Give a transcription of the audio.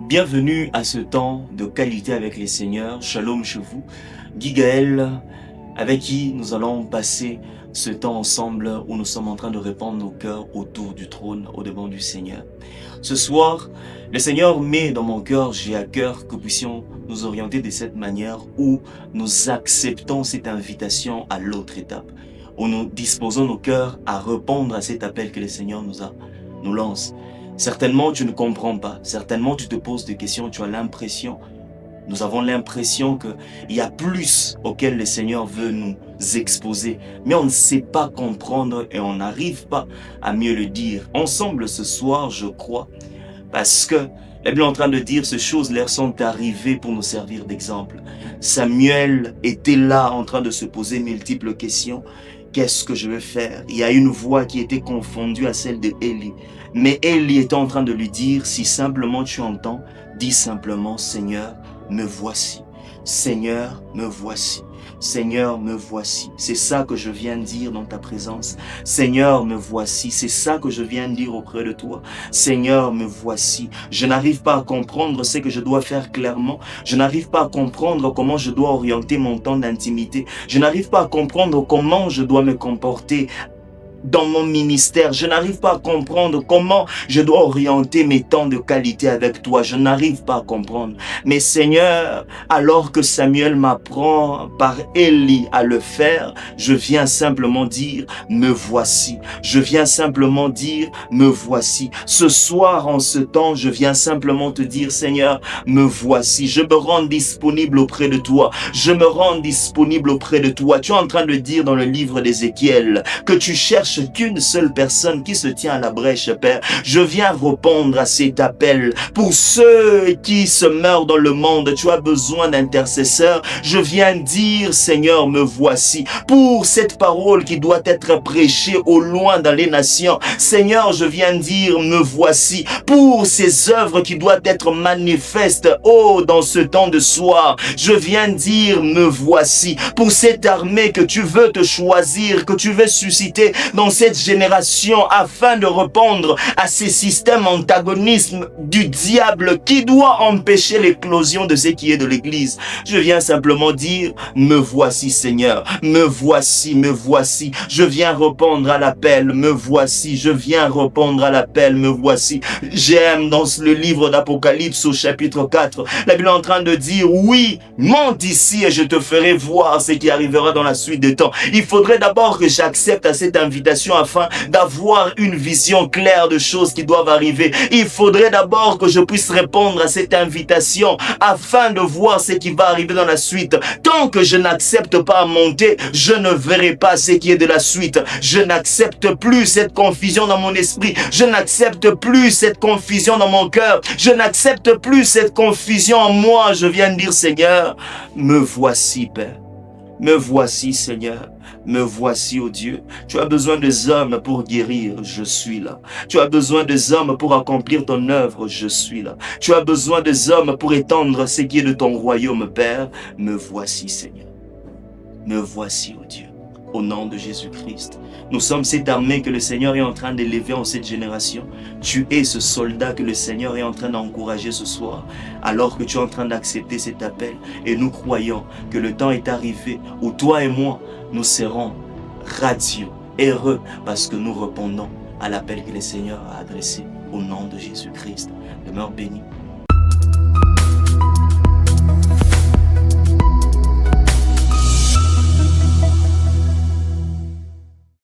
Bienvenue à ce temps de qualité avec les seigneurs. Shalom chez vous. Guy Gaël, avec qui nous allons passer ce temps ensemble où nous sommes en train de répandre nos cœurs autour du trône, au devant du Seigneur. Ce soir, le Seigneur met dans mon cœur, j'ai à cœur que nous puissions nous orienter de cette manière où nous acceptons cette invitation à l'autre étape, où nous disposons nos cœurs à répondre à cet appel que le Seigneur nous lance. Certainement, tu ne comprends pas. Certainement, tu te poses des questions. Tu as l'impression, nous avons l'impression qu'il y a plus auquel le Seigneur veut nous exposer. Mais on ne sait pas comprendre et on n'arrive pas à mieux le dire. Ensemble ce soir, je crois, parce que la Bible est en train de dire ces choses leur sont arrivées pour nous servir d'exemple. Samuel était là en train de se poser multiples questions. Qu'est-ce que je vais faire? Il y a une voix qui était confondue à celle de Élie. Mais Élie était en train de lui dire, si simplement tu entends, dis simplement, Seigneur, me voici. Seigneur, me voici. Seigneur, me voici. C'est ça que je viens de dire dans ta présence. Seigneur, me voici. C'est ça que je viens de dire auprès de toi. Seigneur, me voici. Je n'arrive pas à comprendre ce que je dois faire clairement. Je n'arrive pas à comprendre comment je dois orienter mon temps d'intimité. Je n'arrive pas à comprendre comment je dois me comporter dans mon ministère. Je n'arrive pas à comprendre comment je dois orienter mes temps de qualité avec toi. Je n'arrive pas à comprendre. Mais Seigneur, alors que Samuel m'apprend par Élie à le faire, je viens simplement dire, me voici. Je viens simplement dire, me voici. Ce soir, en ce temps, je viens simplement te dire, Seigneur, me voici. Je me rends disponible auprès de toi. Je me rends disponible auprès de toi. Tu es en train de dire dans le livre d'Ézéchiel que tu cherches qu'une seule personne qui se tient à la brèche, Père. Je viens répondre à cet appel. Pour ceux qui se meurent dans le monde, tu as besoin d'intercesseurs. Je viens dire, Seigneur, me voici. Pour cette parole qui doit être prêchée au loin dans les nations, Seigneur, je viens dire, me voici. Pour ces œuvres qui doivent être manifestes, oh, dans ce temps de soir, je viens dire, me voici. Pour cette armée que tu veux te choisir, que tu veux susciter dans cette génération afin de répondre à ces systèmes antagonismes du diable qui doit empêcher l'éclosion de ce qui est de l'Église. Je viens simplement dire, me voici Seigneur, me voici, me voici. Je viens répondre à l'appel, me voici. Je viens répondre à l'appel, me voici. J'aime dans le livre d'Apocalypse au chapitre 4, la Bible est en train de dire, oui, monte ici et je te ferai voir ce qui arrivera dans la suite des temps. Il faudrait d'abord que j'accepte à cette invitation afin d'avoir une vision claire de choses qui doivent arriver. Il faudrait d'abord que je puisse répondre à cette invitation afin de voir ce qui va arriver dans la suite. Tant que je n'accepte pas à monter, je ne verrai pas ce qui est de la suite. Je n'accepte plus cette confusion dans mon esprit. Je n'accepte plus cette confusion dans mon cœur. Je n'accepte plus cette confusion en moi. Je viens de dire, Seigneur, me voici, Père. Me voici, Seigneur. Me voici, oh Dieu. Tu as besoin des hommes pour guérir, je suis là. Tu as besoin des hommes pour accomplir ton œuvre, je suis là. Tu as besoin des hommes pour étendre ce qui est de ton royaume, Père. Me voici, Seigneur. Me voici, oh Dieu. Au nom de Jésus-Christ. Nous sommes cette armée que le Seigneur est en train d'élever en cette génération. Tu es ce soldat que le Seigneur est en train d'encourager ce soir, alors que tu es en train d'accepter cet appel. Et nous croyons que le temps est arrivé où toi et moi, nous serons radieux, heureux, parce que nous répondons à l'appel que le Seigneur a adressé au nom de Jésus-Christ. Demeure béni.